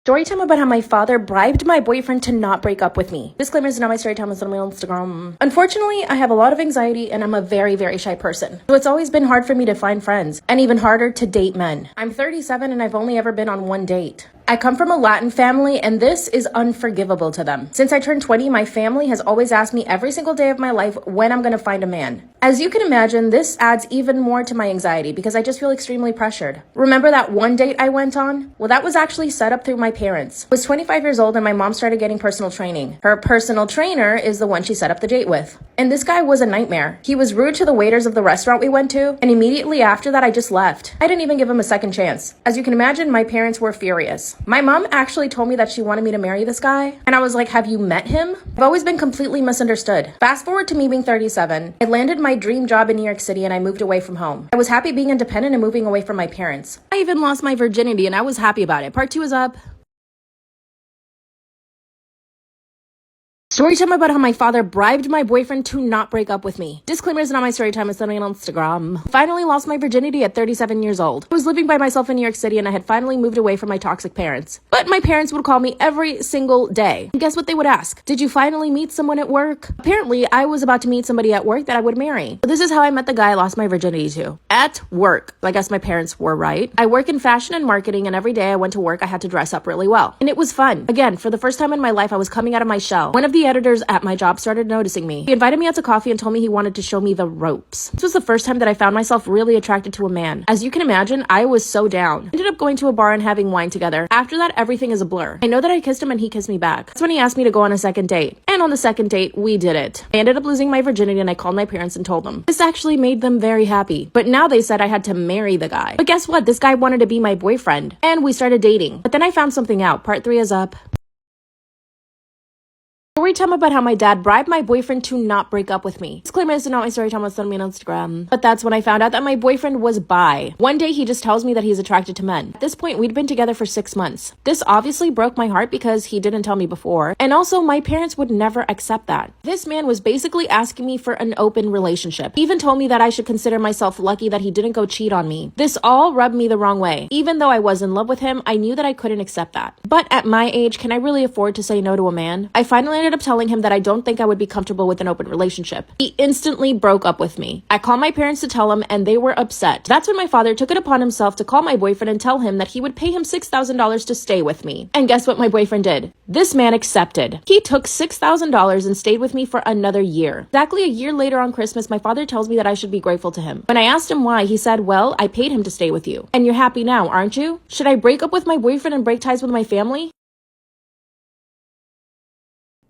Story time about how my father bribed my boyfriend to not break up with me. Disclaimer, is not my story time, it's on my Instagram. Unfortunately, I have a lot of anxiety and I'm a very, very shy person. So it's always been hard for me to find friends and even harder to date men. I'm 37 and I've only ever been on one date. I come from a Latin family and this is unforgivable to them. Since I turned 20, my family has always asked me every single day of my life when I'm gonna find a man. As you can imagine, this adds even more to my anxiety because I just feel extremely pressured. Remember that one date I went on? Well, that was actually set up through my parents. I was 25 years old and my mom started getting personal training. Her personal trainer is the one she set up the date with. And this guy was a nightmare. He was rude to the waiters of the restaurant we went to, and immediately after that, I just left. I didn't even give him a second chance. As you can imagine, my parents were furious. My mom actually told me that she wanted me to marry this guy, and I was like, have you met him? I've always been completely misunderstood. Fast forward to me being 37, I landed my dream job in New York City and I moved away from home. I was happy being independent and moving away from my parents. I even lost my virginity and I was happy about it. Part 2 is up. Story time about how my father bribed my boyfriend to not break up with me. Disclaimer, is not my story time, it's something on Instagram. Finally lost my virginity at 37 years old. I was living by myself in New York City and I had finally moved away from my toxic parents. But my parents would call me every single day. And guess what they would ask? Did you finally meet someone at work? Apparently, I was about to meet somebody at work that I would marry. So this is how I met the guy I lost my virginity to. At work. I guess my parents were right. I work in fashion and marketing and every day I went to work I had to dress up really well. And it was fun. Again, for the first time in my life, I was coming out of my shell. One of the editors at my job started noticing me. He invited me out to coffee and told me he wanted to show me the ropes. This was the first time that I found myself really attracted to a man. As you can imagine, I was so down. Ended up going to a bar and having wine together. After that, everything is a blur. I know that I kissed him and he kissed me back. That's when he asked me to go on a second date. And on the second date, we did it. I ended up losing my virginity and I called my parents and told them. This actually made them very happy. But now they said I had to marry the guy. But guess what? This guy wanted to be my boyfriend. And we started dating. But then I found something out. Part 3 is up. Story time about how my dad bribed my boyfriend to not break up with me. Disclaimer, this is not my story time, it's on me on Instagram. But that's when I found out that my boyfriend was bi. One day he just tells me that he's attracted to men. At this point, we'd been together for 6 months. This obviously broke my heart because he didn't tell me before. And also, my parents would never accept that. This man was basically asking me for an open relationship. He even told me that I should consider myself lucky that he didn't go cheat on me. This all rubbed me the wrong way. Even though I was in love with him, I knew that I couldn't accept that. But at my age, can I really afford to say no to a man? I finally ended up telling him that I don't think I would be comfortable with an open relationship. He instantly broke up with me. I called my parents to tell him and they were upset. That's when my father took it upon himself to call my boyfriend and tell him that he would pay him $6,000 to stay with me. And guess what my boyfriend did? This man accepted. He took $6,000 and stayed with me for another year. Exactly a year later on Christmas, my father tells me that I should be grateful to him. When I asked him why, he said, well, I paid him to stay with you. And you're happy now, aren't you? Should I break up with my boyfriend and break ties with my family?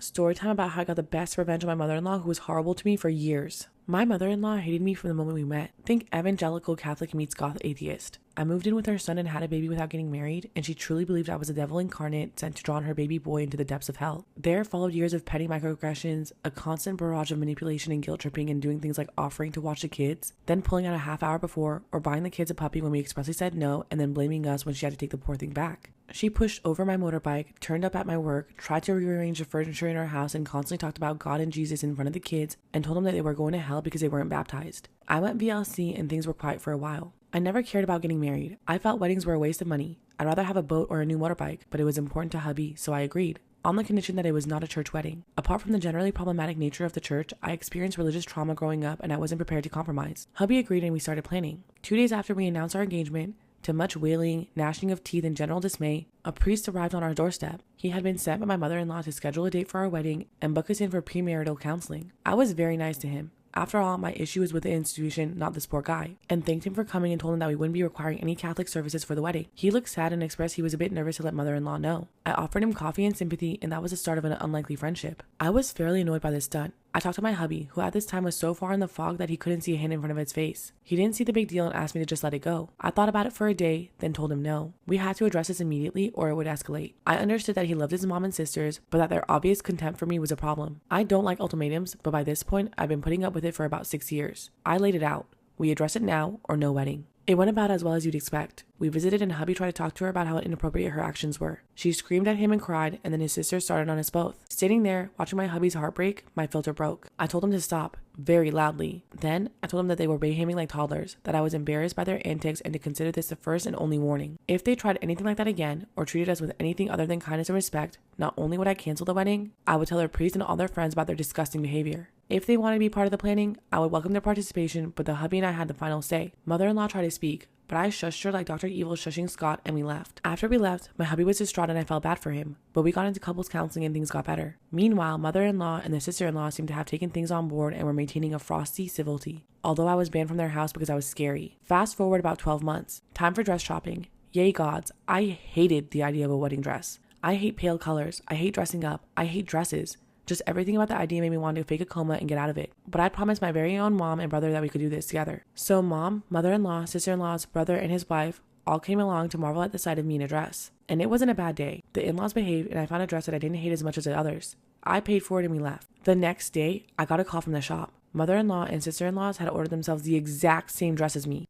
Story time about how I got the best revenge on my mother-in-law who was horrible to me for years. My mother-in-law hated me from the moment we met. Think evangelical Catholic meets goth atheist. I moved in with her son and had a baby without getting married, and she truly believed I was a devil incarnate sent to draw her baby boy into the depths of hell. There followed years of petty microaggressions, a constant barrage of manipulation and guilt tripping and doing things like offering to watch the kids, then pulling out a half hour before, or buying the kids a puppy when we expressly said no, and then blaming us when she had to take the poor thing back. She pushed over my motorbike, turned up at my work, tried to rearrange the furniture in our house, and constantly talked about God and Jesus in front of the kids and told them that they were going to hell because they weren't baptized. I went VLC and things were quiet for a while. I never cared about getting married. I felt weddings were a waste of money. I'd rather have a boat or a new motorbike, but it was important to hubby, so I agreed, on the condition that it was not a church wedding. Apart from the generally problematic nature of the church, I experienced religious trauma growing up and I wasn't prepared to compromise. Hubby agreed and we started planning. 2 days after we announced our engagement, to much wailing, gnashing of teeth, and general dismay, a priest arrived on our doorstep. He had been sent by my mother-in-law to schedule a date for our wedding and book us in for premarital counseling. I was very nice to him. After all, my issue was with the institution, not this poor guy, and thanked him for coming and told him that we wouldn't be requiring any Catholic services for the wedding. He looked sad and expressed he was a bit nervous to let mother-in-law know. I offered him coffee and sympathy, and that was the start of an unlikely friendship. I was fairly annoyed by this stunt. I talked to my hubby, who at this time was so far in the fog that he couldn't see a hand in front of his face. He didn't see the big deal and asked me to just let it go. I thought about it for a day, then told him no. We had to address this immediately or it would escalate. I understood that he loved his mom and sisters, but that their obvious contempt for me was a problem. I don't like ultimatums, but by this point, I've been putting up with it for about 6 years. I laid it out. We address it now or no wedding. It went about as well as you'd expect. We visited and hubby tried to talk to her about how inappropriate her actions were. She screamed at him and cried, and then his sister started on us both. Sitting there, watching my hubby's heartbreak, my filter broke. I told him to stop, very loudly. Then, I told him that they were behaving like toddlers, that I was embarrassed by their antics and to consider this the first and only warning. If they tried anything like that again, or treated us with anything other than kindness and respect, not only would I cancel the wedding, I would tell their priest and all their friends about their disgusting behavior. If they wanted to be part of the planning, I would welcome their participation, but the hubby and I had the final say. Mother-in-law tried to speak, but I shushed her like Dr. Evil shushing Scott, and we left. After we left, my hubby was distraught and I felt bad for him, but we got into couples counseling and things got better. Meanwhile, mother-in-law and the sister-in-law seemed to have taken things on board and were maintaining a frosty civility, although I was banned from their house because I was scary. Fast forward about 12 months. Time for dress shopping. Yay gods, I hated the idea of a wedding dress. I hate pale colors, I hate dressing up, I hate dresses. Just everything about the idea made me want to fake a coma and get out of it. But I promised my very own mom and brother that we could do this together. So mom, mother-in-law, sister-in-law's brother, and his wife all came along to marvel at the sight of me in a dress. And it wasn't a bad day. The in-laws behaved and I found a dress that I didn't hate as much as the others. I paid for it and we left. The next day, I got a call from the shop. Mother-in-law and sister-in-laws had ordered themselves the exact same dress as me.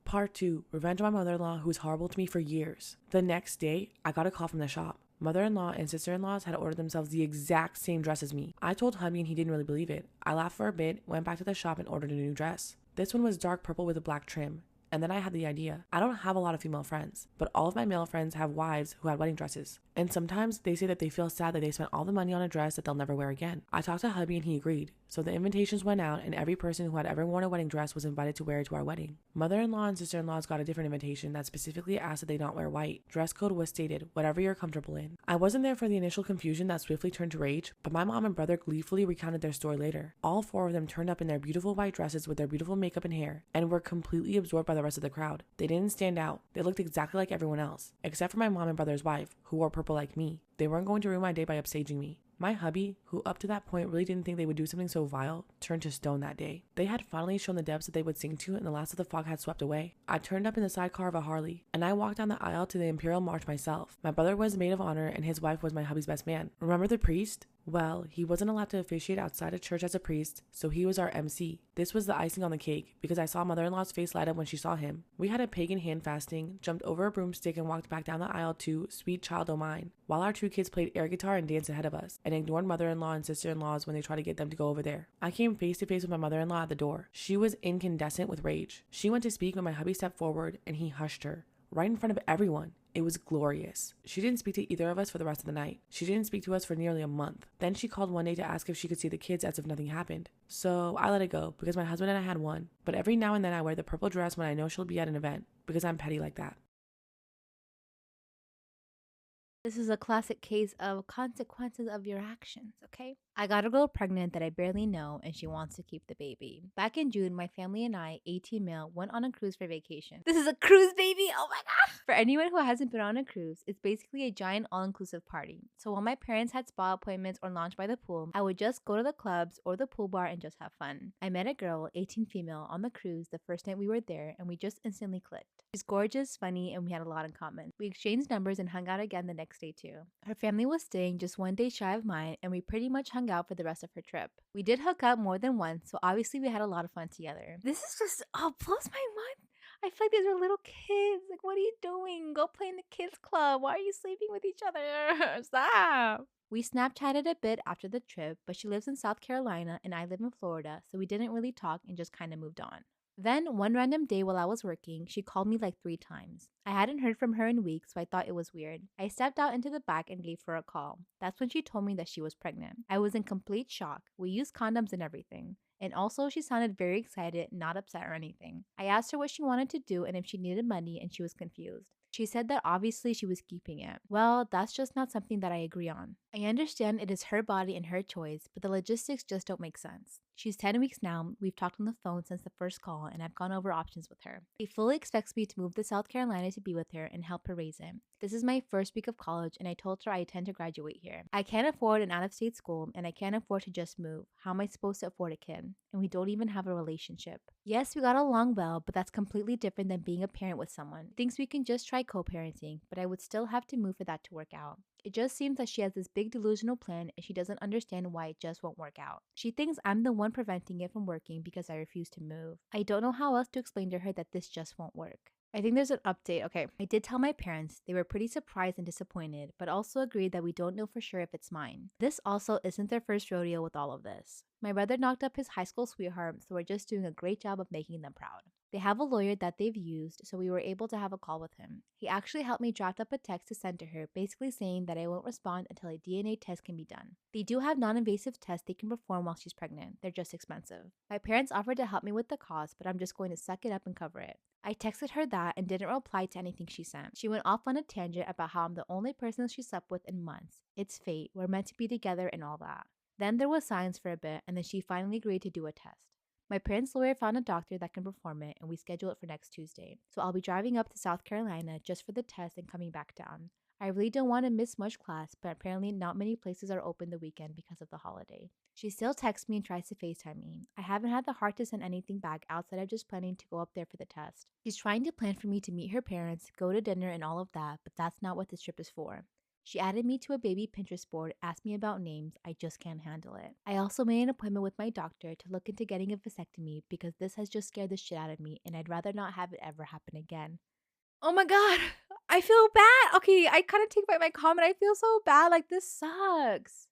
Part 2. Revenge on my mother-in-law who was horrible to me for years. The next day, I got a call from the shop. Mother-in-law and sister-in-laws had ordered themselves the exact same dress as me. I told hubby and he didn't really believe it. I laughed for a bit, went back to the shop and ordered a new dress. This one was dark purple with a black trim. And then I had the idea. I don't have a lot of female friends, but all of my male friends have wives who had wedding dresses. And sometimes they say that they feel sad that they spent all the money on a dress that they'll never wear again. I talked to hubby and he agreed. So the invitations went out and every person who had ever worn a wedding dress was invited to wear it to our wedding. Mother-in-law and sister-in-laws got a different invitation that specifically asked that they not wear white. Dress code was stated, whatever you're comfortable in. I wasn't there for the initial confusion that swiftly turned to rage, but my mom and brother gleefully recounted their story later. All four of them turned up in their beautiful white dresses with their beautiful makeup and hair, and were completely absorbed by the rest of the crowd. They didn't stand out. They looked exactly like everyone else, except for my mom and brother's wife, who wore purple like me. They weren't going to ruin my day by upstaging me. My hubby, who up to that point really didn't think they would do something so vile, turned to stone that day. They had finally shown the depths that they would sing to and the last of the fog had swept away. I turned up in the sidecar of a Harley, and I walked down the aisle to the Imperial March myself. My brother was maid of honor and his wife was my hubby's best man. Remember the priest? Well, he wasn't allowed to officiate outside of church as a priest, so he was our MC. This was the icing on the cake, because I saw mother-in-law's face light up when she saw him. We had a pagan hand fasting, jumped over a broomstick and walked back down the aisle to Sweet Child O' Mine, while our two kids played air guitar and danced ahead of us, and ignored mother-in-law and sister-in-laws when they tried to get them to go over there. I came face to face with my mother-in-law at the door. She was incandescent with rage. She went to speak when my hubby stepped forward, and he hushed her, right in front of everyone. It was glorious. She didn't speak to either of us for the rest of the night. She didn't speak to us for nearly a month. Then she called one day to ask if she could see the kids as if nothing happened. So I let it go because my husband and I had one. But every now and then I wear the purple dress when I know she'll be at an event because I'm petty like that. This is a classic case of consequences of your actions, okay? I got a girl pregnant that I barely know and she wants to keep the baby. Back in June, my family and I, 18 male, went on a cruise for vacation. This is a cruise, baby! Oh my god! For anyone who hasn't been on a cruise, it's basically a giant all-inclusive party. So while my parents had spa appointments or lounge by the pool, I would just go to the clubs or the pool bar and just have fun. I met a girl, 18 female, on the cruise the first night we were there and we just instantly clicked. She's gorgeous, funny, and we had a lot in common. We exchanged numbers and hung out again the next day too. Her family was staying just one day shy of mine and we pretty much hung out for the rest of her trip. We did hook up more than once, so obviously we had a lot of fun together. This is just, blows my mind. I feel like these are little kids. Like, what are you doing? Go play in the kids club. Why are you sleeping with each other? Stop. We Snapchatted a bit after the trip, but she lives in South Carolina and I live in Florida, so we didn't really talk and just kind of moved on. Then, one random day while I was working, she called me like 3 times. I hadn't heard from her in weeks, so I thought it was weird. I stepped out into the back and gave her a call. That's when she told me that she was pregnant. I was in complete shock. We used condoms and everything. And also, she sounded very excited, not upset or anything. I asked her what she wanted to do and if she needed money, and she was confused. She said that obviously she was keeping it. Well, that's just not something that I agree on. I understand it is her body and her choice, but the logistics just don't make sense. She's 10 weeks now, we've talked on the phone since the first call, and I've gone over options with her. She fully expects me to move to South Carolina to be with her and help her raise him. This is my first week of college, and I told her I intend to graduate here. I can't afford an out-of-state school, and I can't afford to just move. How am I supposed to afford a kid? And we don't even have a relationship. Yes, we got along well, but that's completely different than being a parent with someone. Thinks we can just try co-parenting, but I would still have to move for that to work out. It just seems that she has this big delusional plan and she doesn't understand why it just won't work out. She thinks I'm the one preventing it from working because I refuse to move. I don't know how else to explain to her that this just won't work. I think there's an update. Okay, I did tell my parents. They were pretty surprised and disappointed, but also agreed that we don't know for sure if it's mine. This also isn't their first rodeo with all of this. My brother knocked up his high school sweetheart, so we're just doing a great job of making them proud. They have a lawyer that they've used, so we were able to have a call with him. He actually helped me draft up a text to send to her, basically saying that I won't respond until a DNA test can be done. They do have non-invasive tests they can perform while she's pregnant. They're just expensive. My parents offered to help me with the cost, but I'm just going to suck it up and cover it. I texted her that and didn't reply to anything she sent. She went off on a tangent about how I'm the only person she slept with in months. It's fate. We're meant to be together and all that. Then there was silence for a bit, and then she finally agreed to do a test. My parents' lawyer found a doctor that can perform it, and we scheduled it for next Tuesday. So I'll be driving up to South Carolina just for the test and coming back down. I really don't want to miss much class, but apparently not many places are open the weekend because of the holiday. She still texts me and tries to FaceTime me. I haven't had the heart to send anything back outside of just planning to go up there for the test. She's trying to plan for me to meet her parents, go to dinner, and all of that, but that's not what this trip is for. She added me to a baby Pinterest board, asked me about names. I just can't handle it. I also made an appointment with my doctor to look into getting a vasectomy because this has just scared the shit out of me and I'd rather not have it ever happen again. Oh my god, I feel bad. Okay, I kind of take back my comment. I feel so bad. Like, this sucks.